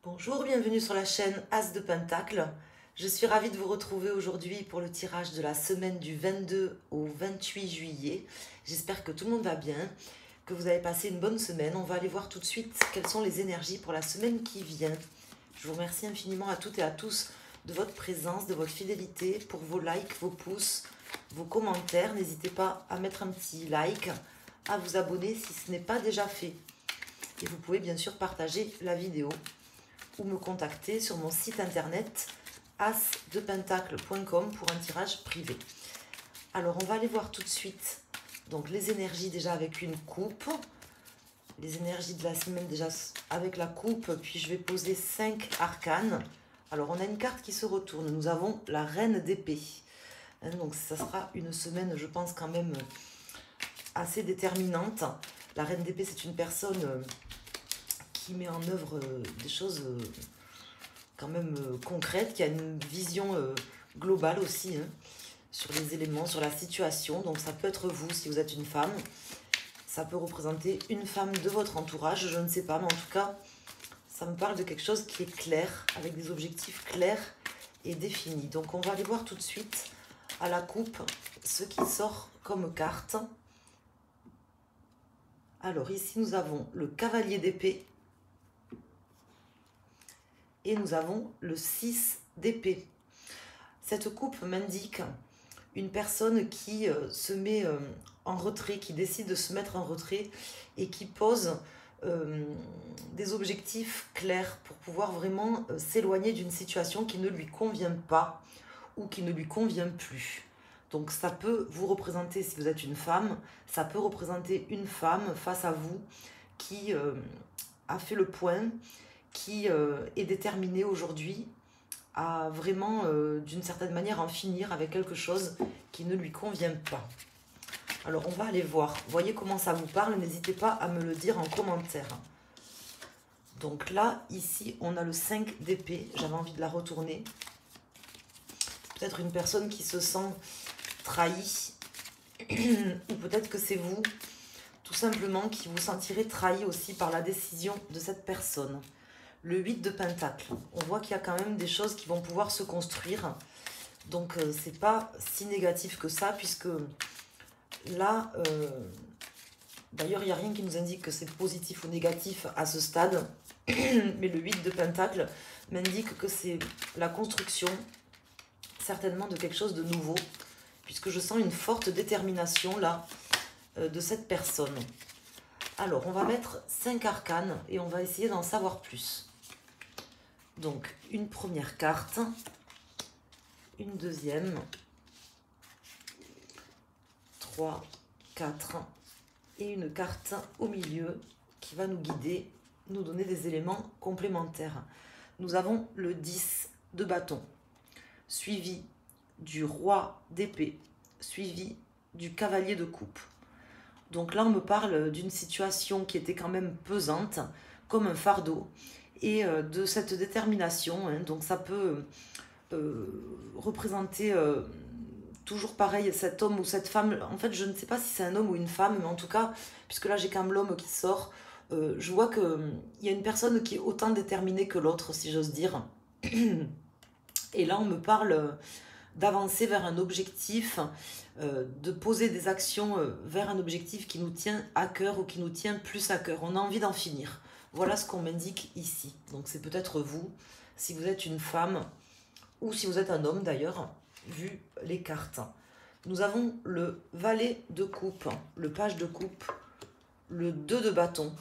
Bonjour, bienvenue sur la chaîne As de Pentacle. Je suis ravie de vous retrouver aujourd'hui pour le tirage de la semaine du 22 au 28 juillet. J'espère que tout le monde va bien, que vous avez passé une bonne semaine. On va aller voir tout de suite quelles sont les énergies pour la semaine qui vient. Je vous remercie infiniment à toutes et à tous de votre présence, de votre fidélité, pour vos likes, vos pouces, vos commentaires. N'hésitez pas à mettre un petit like, à vous abonner si ce n'est pas déjà fait. Et vous pouvez bien sûr partager la vidéo ou me contacter sur mon site internet asdepentacle.com pour un tirage privé. Alors on va aller voir tout de suite donc les énergies déjà avec une coupe, les énergies de la semaine déjà avec la coupe, puis je vais poser 5 arcanes. Alors on a une carte qui se retourne, nous avons la reine d'épée, donc ça sera une semaine je pense quand même assez déterminante. La reine d'épée, c'est une personne qui met en œuvre des choses quand même concrètes, qui a une vision globale aussi sur les éléments, sur la situation. Donc ça peut être vous si vous êtes une femme, ça peut représenter une femme de votre entourage, je ne sais pas, mais en tout cas ça me parle de quelque chose qui est clair, avec des objectifs clairs et définis. Donc on va aller voir tout de suite à la coupe ce qui sort comme carte. Alors ici nous avons le cavalier d'épée et nous avons le 6 d'épée. Cette coupe m'indique une personne qui se met en retrait, qui décide de se mettre en retrait et qui pose des objectifs clairs pour pouvoir vraiment s'éloigner d'une situation qui ne lui convient pas ou qui ne lui convient plus. Donc ça peut vous représenter, si vous êtes une femme, ça peut représenter une femme face à vous qui a fait le point, qui est déterminée aujourd'hui à vraiment, d'une certaine manière, en finir avec quelque chose qui ne lui convient pas. Alors, on va aller voir. Voyez comment ça vous parle. N'hésitez pas à me le dire en commentaire. Donc là, ici, on a le 5 d'épée. J'avais envie de la retourner. Peut-être une personne qui se sent trahie. Ou peut-être que c'est vous, tout simplement, qui vous sentirez trahi aussi par la décision de cette personne. Le 8 de Pentacle. On voit qu'il y a quand même des choses qui vont pouvoir se construire. Donc, c'est pas si négatif que ça, puisque là, d'ailleurs, il n'y a rien qui nous indique que c'est positif ou négatif à ce stade. Mais le 8 de Pentacle m'indique que c'est la construction, certainement, de quelque chose de nouveau, puisque je sens une forte détermination, là, de cette personne. Alors, on va mettre 5 arcanes et on va essayer d'en savoir plus. Donc, une première carte, une deuxième, 3, 4 et une carte au milieu qui va nous guider, nous donner des éléments complémentaires. Nous avons le 10 de bâton, suivi du roi d'épée, suivi du cavalier de coupe. Donc là, on me parle d'une situation qui était quand même pesante, comme un fardeau, et de cette détermination. Donc ça peut représenter toujours pareil cet homme ou cette femme. En fait, je ne sais pas si c'est un homme ou une femme, mais en tout cas, puisque là j'ai quand même l'homme qui sort, je vois qu'il y a une personne qui est autant déterminée que l'autre, si j'ose dire. Et là, on me parle d'avancer vers un objectif, de poser des actions vers un objectif qui nous tient à cœur ou qui nous tient plus à cœur. On a envie d'en finir. Voilà ce qu'on m'indique ici. Donc c'est peut-être vous, si vous êtes une femme, ou si vous êtes un homme d'ailleurs, vu les cartes. Nous avons le valet de coupe, le page de coupe, le 2 de bâton,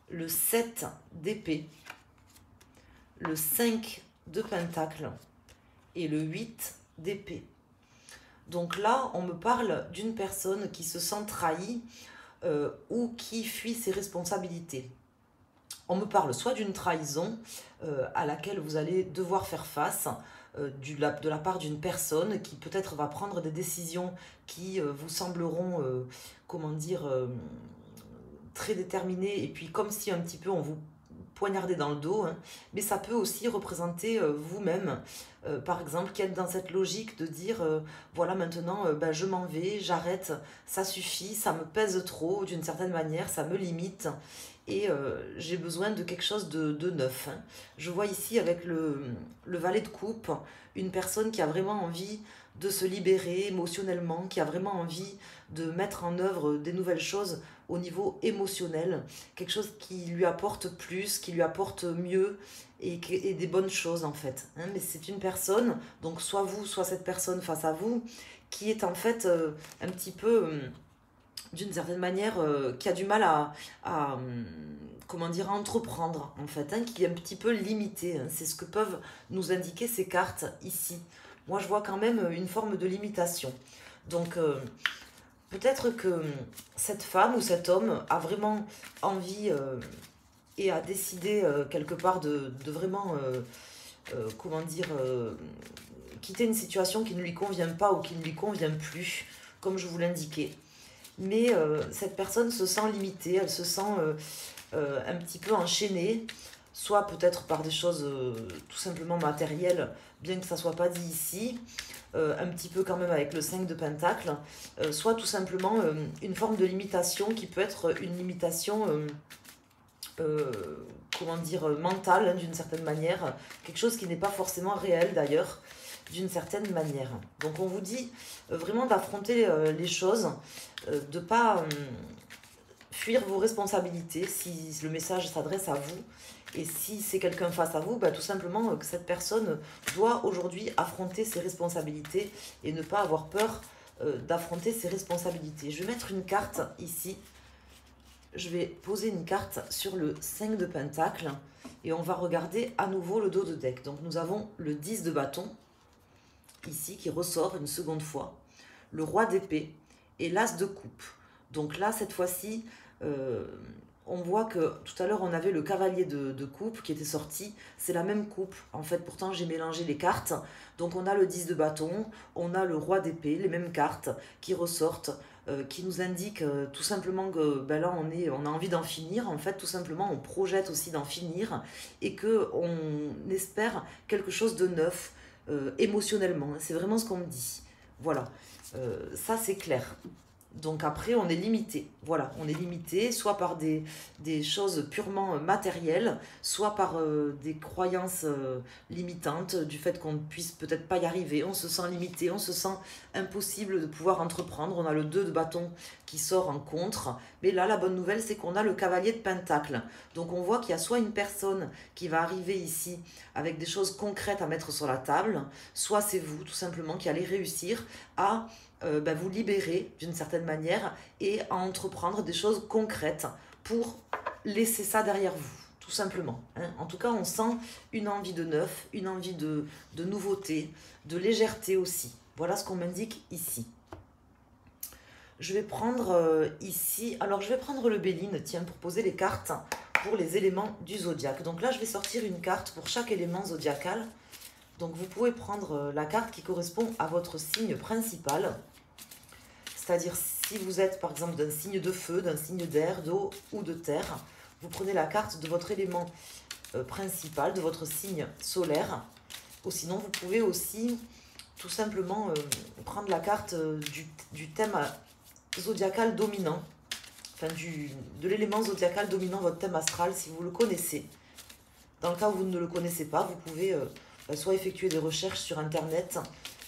le 7 d'épée, le 5 de pentacle et le 8 d'épée. Donc là, on me parle d'une personne qui se sent trahie ou qui fuit ses responsabilités. On me parle soit d'une trahison à laquelle vous allez devoir faire face de la part d'une personne qui peut-être va prendre des décisions qui vous sembleront, comment dire, très déterminées, et puis comme si un petit peu on vous poignardait dans le dos, mais ça peut aussi représenter vous-même, par exemple, qui êtes dans cette logique de dire, voilà, maintenant, je m'en vais, j'arrête, ça suffit, ça me pèse trop, d'une certaine manière, ça me limite, et j'ai besoin de quelque chose de neuf. Hein. Je vois ici avec le valet de coupe, une personne qui a vraiment envie de se libérer émotionnellement, qui a vraiment envie de mettre en œuvre des nouvelles choses au niveau émotionnel, quelque chose qui lui apporte plus, qui lui apporte mieux et des bonnes choses en fait. Hein. Mais c'est une personne, donc soit vous, soit cette personne face à vous, qui est en fait un petit peu, d'une certaine manière, qui a du mal comment dire, à entreprendre en fait, hein, qui est un petit peu limité. Hein. C'est ce que peuvent nous indiquer ces cartes ici. Moi je vois quand même une forme de limitation. Donc peut-être que cette femme ou cet homme a vraiment envie et a décidé quelque part de vraiment, comment dire, quitter une situation qui ne lui convient pas ou qui ne lui convient plus, comme je vous l'indiquais. Mais cette personne se sent limitée, elle se sent un petit peu enchaînée, soit peut-être par des choses tout simplement matérielles, bien que ça ne soit pas dit ici, un petit peu quand même avec le 5 de Pentacle, soit tout simplement une forme de limitation qui peut être une limitation, comment dire, mentale, hein, d'une certaine manière, quelque chose qui n'est pas forcément réel d'ailleurs, d'une certaine manière. Donc on vous dit vraiment d'affronter les choses, de ne pas fuir vos responsabilités si le message s'adresse à vous. Et si c'est quelqu'un face à vous, bah, tout simplement que cette personne doit aujourd'hui affronter ses responsabilités et ne pas avoir peur d'affronter ses responsabilités. Je vais mettre une carte ici. Je vais poser une carte sur le 5 de Pentacle et on va regarder à nouveau le dos de deck. Donc nous avons le 10 de bâton ici qui ressort une seconde fois, le roi d'épée et l'as de coupe. Donc là, cette fois-ci, on voit que tout à l'heure, on avait le cavalier de coupe qui était sorti. C'est la même coupe. En fait, pourtant, j'ai mélangé les cartes. Donc, on a le 10 de bâton, on a le roi d'épée, les mêmes cartes qui ressortent, qui nous indiquent tout simplement que ben là, on a envie d'en finir. En fait, tout simplement, on projette aussi d'en finir et qu'on espère quelque chose de neuf émotionnellement. C'est vraiment ce qu'on me dit. Voilà. Ça, c'est clair. Donc après, on est limité. Voilà, on est limité soit par des choses purement matérielles, soit par des croyances limitantes du fait qu'on ne puisse peut-être pas y arriver. On se sent limité, on se sent impossible de pouvoir entreprendre. On a le 2 de bâton qui sort en contre. Mais là, la bonne nouvelle, c'est qu'on a le cavalier de pentacle. Donc on voit qu'il y a soit une personne qui va arriver ici avec des choses concrètes à mettre sur la table, soit c'est vous, tout simplement, qui allez réussir à vous libérer d'une certaine manière et à entreprendre des choses concrètes pour laisser ça derrière vous, tout simplement. Hein. En tout cas, on sent une envie de neuf, une envie de nouveauté, de légèreté aussi. Voilà ce qu'on m'indique ici. Je vais prendre ici, alors je vais prendre le Béline, tiens, pour poser les cartes pour les éléments du zodiaque. Donc là, je vais sortir une carte pour chaque élément zodiacal. Donc vous pouvez prendre la carte qui correspond à votre signe principal. C'est-à-dire si vous êtes par exemple d'un signe de feu, d'un signe d'air, d'eau ou de terre, vous prenez la carte de votre élément principal, de votre signe solaire. Ou sinon vous pouvez aussi tout simplement prendre la carte du thème zodiacal dominant. Enfin de l'élément zodiacal dominant votre thème astral si vous le connaissez. Dans le cas où vous ne le connaissez pas, vous pouvez soit effectuer des recherches sur internet,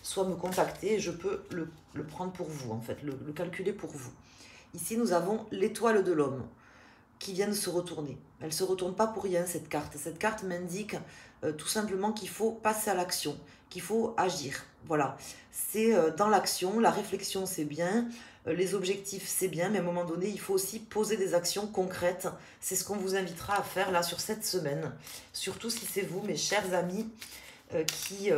soit me contacter et je peux le prendre pour vous, en fait, le calculer pour vous. Ici, nous avons l'étoile de l'homme qui vient de se retourner. Elle ne se retourne pas pour rien, cette carte. Cette carte m'indique tout simplement qu'il faut passer à l'action, qu'il faut agir. Voilà, c'est dans l'action, la réflexion, c'est bien, les objectifs, c'est bien, mais à un moment donné, il faut aussi poser des actions concrètes. C'est ce qu'on vous invitera à faire là sur cette semaine. Surtout si c'est vous, mes chers amis, qui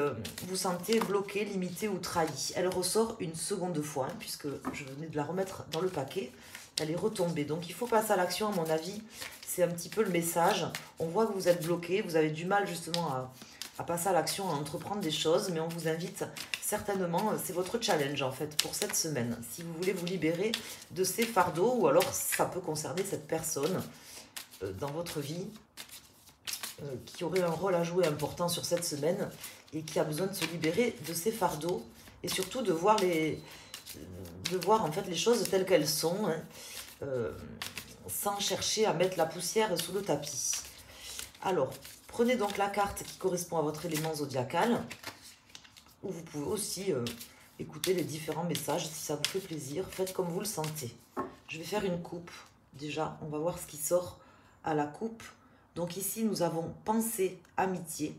vous sentez bloqué, limité ou trahi. Elle ressort une seconde fois, hein, puisque je venais de la remettre dans le paquet. Elle est retombée. Donc il faut passer à l'action, à mon avis. C'est un petit peu le message. On voit que vous êtes bloqué, vous avez du mal justement à passer à l'action, à entreprendre des choses, mais on vous invite certainement, c'est votre challenge en fait pour cette semaine. Si vous voulez vous libérer de ces fardeaux, ou alors ça peut concerner cette personne dans votre vie, qui aurait un rôle à jouer important sur cette semaine et qui a besoin de se libérer de ses fardeaux et surtout de voir en fait les choses telles qu'elles sont. Hein. sans chercher à mettre la poussière sous le tapis. Alors, prenez donc la carte qui correspond à votre élément zodiacal, ou vous pouvez aussi écouter les différents messages si ça vous fait plaisir. Faites comme vous le sentez. Je vais faire une coupe. Déjà, on va voir ce qui sort à la coupe. Donc ici, nous avons pensée, amitié.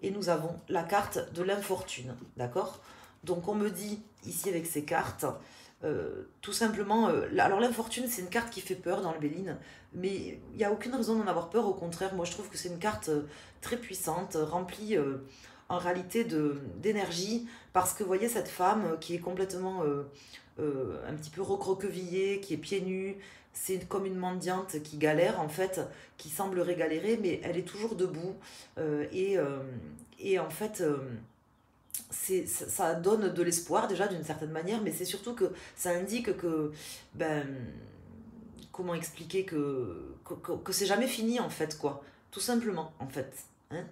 Et nous avons la carte de l'infortune. D'accord? Donc on me dit, ici avec ces cartes, tout simplement... alors l'infortune, c'est une carte qui fait peur dans le Béline. Mais il n'y a aucune raison d'en avoir peur. Au contraire, moi je trouve que c'est une carte très puissante, remplie en réalité d'énergie. Parce que vous voyez cette femme qui est complètement... un petit peu recroquevillée, qui est pieds nus, c'est comme une mendiante qui galère en fait, qui semblerait galérer, mais elle est toujours debout. Et en fait, ça donne de l'espoir déjà d'une certaine manière, mais c'est surtout que ça indique que, ben, comment expliquer que c'est jamais fini en fait, quoi. Tout simplement, en fait. Hein,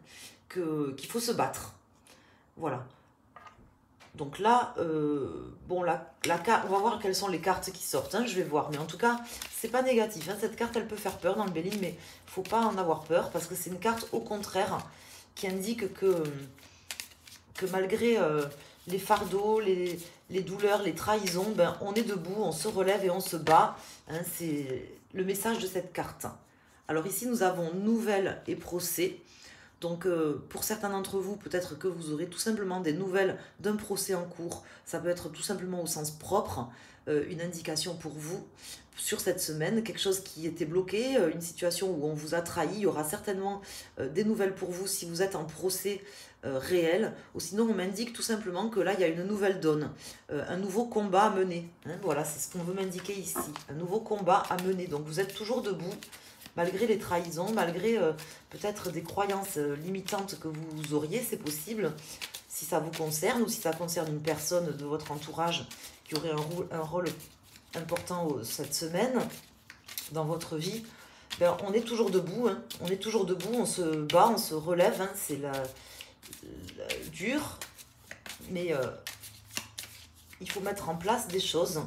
qu'il faut se battre. Voilà. Donc là, bon, on va voir quelles sont les cartes qui sortent, hein, je vais voir. Mais en tout cas, c'est pas négatif. Hein. Cette carte, elle peut faire peur dans le Béline, mais il faut pas en avoir peur parce que c'est une carte, au contraire, qui indique que malgré les fardeaux, les douleurs, les trahisons, ben, on est debout, on se relève et on se bat. Hein, c'est le message de cette carte. Alors ici, nous avons nouvelles et procès. Donc, pour certains d'entre vous, peut-être que vous aurez tout simplement des nouvelles d'un procès en cours. Ça peut être tout simplement au sens propre, une indication pour vous sur cette semaine, quelque chose qui était bloqué, une situation où on vous a trahi. Il y aura certainement des nouvelles pour vous si vous êtes en procès réel. Ou sinon, on m'indique tout simplement que là, il y a une nouvelle donne, un nouveau combat à mener. Hein, voilà, c'est ce qu'on veut m'indiquer ici. Un nouveau combat à mener. Donc, vous êtes toujours debout. Malgré les trahisons, malgré peut-être des croyances limitantes que vous auriez, c'est possible, si ça vous concerne ou si ça concerne une personne de votre entourage qui aurait un rôle important cette semaine dans votre vie, ben, on est toujours debout, hein, on est toujours debout, on se bat, on se relève, hein, c'est dur, mais il faut mettre en place des choses.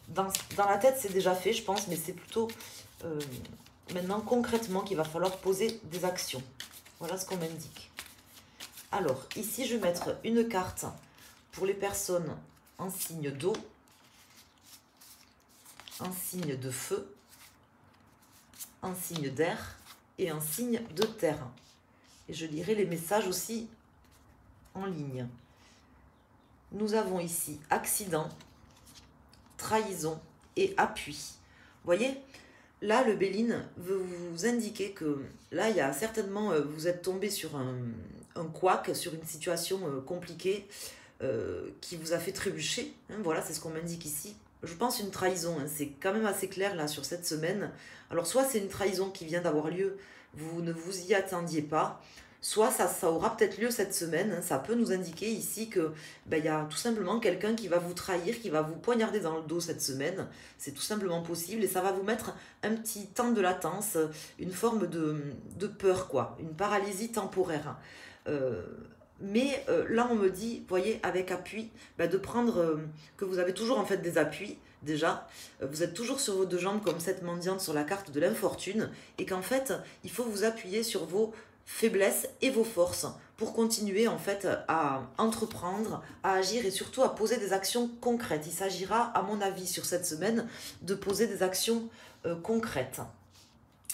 Dans la tête, c'est déjà fait, je pense, mais c'est plutôt... maintenant concrètement qu'il va falloir poser des actions. Voilà ce qu'on m'indique. Alors ici je vais mettre une carte pour les personnes en signe d'eau, en signe de feu, en signe d'air et en signe de terre. Et je lirai les messages aussi en ligne. Nous avons ici accident, trahison et appui. Vous voyez ? Là, le Béline veut vous indiquer que là, il y a certainement, vous êtes tombé sur un couac, sur une situation compliquée qui vous a fait trébucher. Hein, voilà, c'est ce qu'on m'indique ici. Je pense une trahison, hein, c'est quand même assez clair là sur cette semaine. Alors, soit c'est une trahison qui vient d'avoir lieu, vous ne vous y attendiez pas, soit ça aura peut-être lieu cette semaine. Hein, ça peut nous indiquer ici que ben, y a tout simplement quelqu'un qui va vous trahir, qui va vous poignarder dans le dos cette semaine. C'est tout simplement possible et ça va vous mettre un petit temps de latence, une forme de peur, quoi, une paralysie temporaire. Mais là, on me dit, vous voyez, avec appui, ben, de prendre, que vous avez toujours en fait des appuis, déjà. Vous êtes toujours sur vos deux jambes comme cette mendiante sur la carte de l'infortune et qu'en fait, il faut vous appuyer sur vos faiblesses et vos forces pour continuer en fait à entreprendre, à agir et surtout à poser des actions concrètes. Il s'agira, à mon avis, sur cette semaine, de poser des actions concrètes.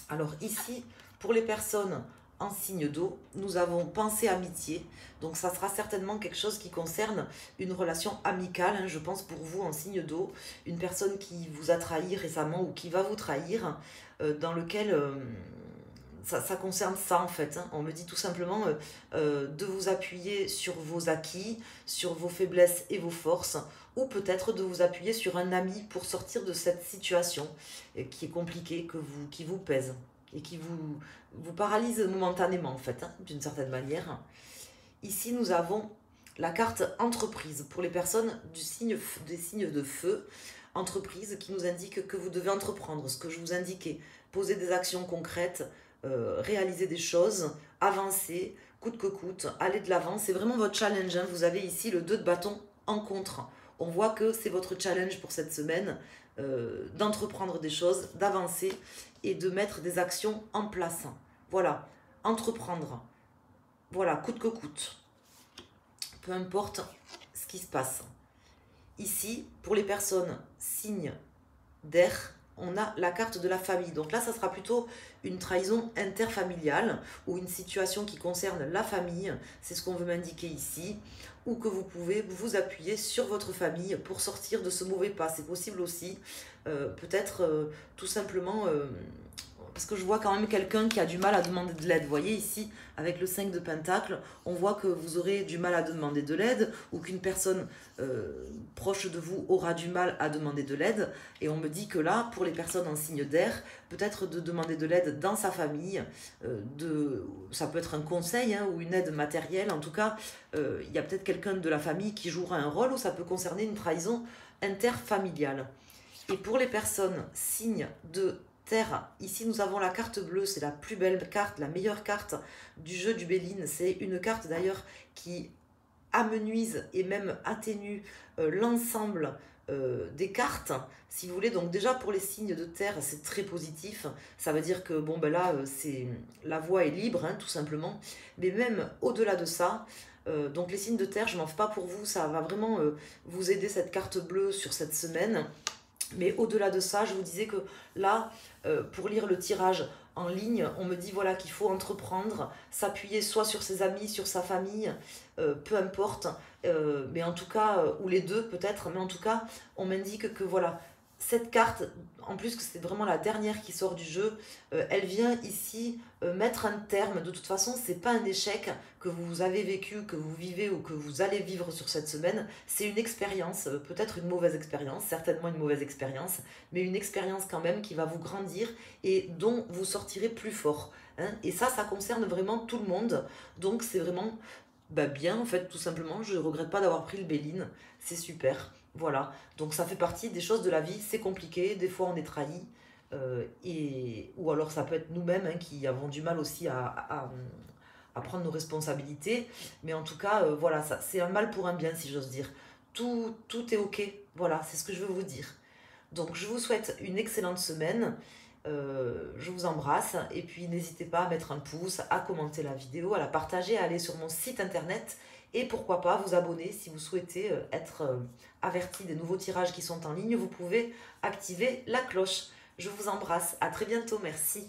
Alors ici, pour les personnes en signe d'eau, nous avons pensée amitié. Donc ça sera certainement quelque chose qui concerne une relation amicale, hein, je pense pour vous en signe d'eau, une personne qui vous a trahi récemment ou qui va vous trahir, dans lequel... ça concerne ça en fait. Hein. On me dit tout simplement de vous appuyer sur vos acquis, sur vos faiblesses et vos forces, ou peut-être de vous appuyer sur un ami pour sortir de cette situation qui est compliquée, qui vous pèse et qui vous paralyse momentanément en fait, hein, d'une certaine manière. Ici nous avons la carte entreprise pour les personnes des signes de feu. Entreprise qui nous indique que vous devez entreprendre, ce que je vous indiquais, poser des actions concrètes, réaliser des choses, avancer, coûte que coûte, aller de l'avant. C'est vraiment votre challenge. Hein. Vous avez ici le 2 de bâton en contre. On voit que c'est votre challenge pour cette semaine d'entreprendre des choses, d'avancer et de mettre des actions en place. Voilà, entreprendre. Voilà, coûte que coûte. Peu importe ce qui se passe. Ici, pour les personnes signes d'air, on a la carte de la famille. Donc là, ça sera plutôt une trahison interfamiliale ou une situation qui concerne la famille. C'est ce qu'on veut m'indiquer ici. Ou que vous pouvez vous appuyer sur votre famille pour sortir de ce mauvais pas. C'est possible aussi. Peut-être tout simplement... parce que je vois quand même quelqu'un qui a du mal à demander de l'aide. Vous voyez ici, avec le 5 de Pentacle, on voit que vous aurez du mal à demander de l'aide ou qu'une personne proche de vous aura du mal à demander de l'aide. Et on me dit que là, pour les personnes en signe d'air, peut-être de demander de l'aide dans sa famille, ça peut être un conseil hein, ou une aide matérielle. En tout cas, il y a peut-être quelqu'un de la famille qui jouera un rôle ou ça peut concerner une trahison interfamiliale. Et pour les personnes signes de Terre, ici nous avons la carte bleue, c'est la plus belle carte, la meilleure carte du jeu du Béline. C'est une carte d'ailleurs qui amenuise et même atténue l'ensemble des cartes, si vous voulez. Donc déjà pour les signes de terre, c'est très positif. Ça veut dire que bon ben là, la voie est libre, hein, tout simplement. Mais même au-delà de ça, donc les signes de terre, je m'en fais pas pour vous, ça va vraiment vous aider cette carte bleue sur cette semaine. Mais au-delà de ça, je vous disais que là, pour lire le tirage en ligne, on me dit voilà qu'il faut entreprendre, s'appuyer soit sur ses amis, sur sa famille, peu importe, mais en tout cas, ou les deux peut-être, mais en tout cas, on m'indique que voilà, cette carte, en plus que c'est vraiment la dernière qui sort du jeu, elle vient ici mettre un terme. De toute façon, c'est pas un échec que vous avez vécu, que vous vivez ou que vous allez vivre sur cette semaine. C'est une expérience, peut-être une mauvaise expérience, certainement une mauvaise expérience, mais une expérience quand même qui va vous grandir et dont vous sortirez plus fort. Hein. Et ça concerne vraiment tout le monde. Donc c'est vraiment bien, en fait, tout simplement. Je ne regrette pas d'avoir pris le Béline. C'est super. Voilà, donc ça fait partie des choses de la vie, c'est compliqué, des fois on est trahi, ou alors ça peut être nous-mêmes hein, qui avons du mal aussi à prendre nos responsabilités, mais en tout cas, voilà, ça, c'est un mal pour un bien si j'ose dire. Tout est ok, voilà, c'est ce que je veux vous dire. Donc je vous souhaite une excellente semaine, je vous embrasse, et puis n'hésitez pas à mettre un pouce, à commenter la vidéo, à la partager, à aller sur mon site internet, et pourquoi pas vous abonner si vous souhaitez être averti des nouveaux tirages qui sont en ligne. Vous pouvez activer la cloche. Je vous embrasse. À très bientôt. Merci.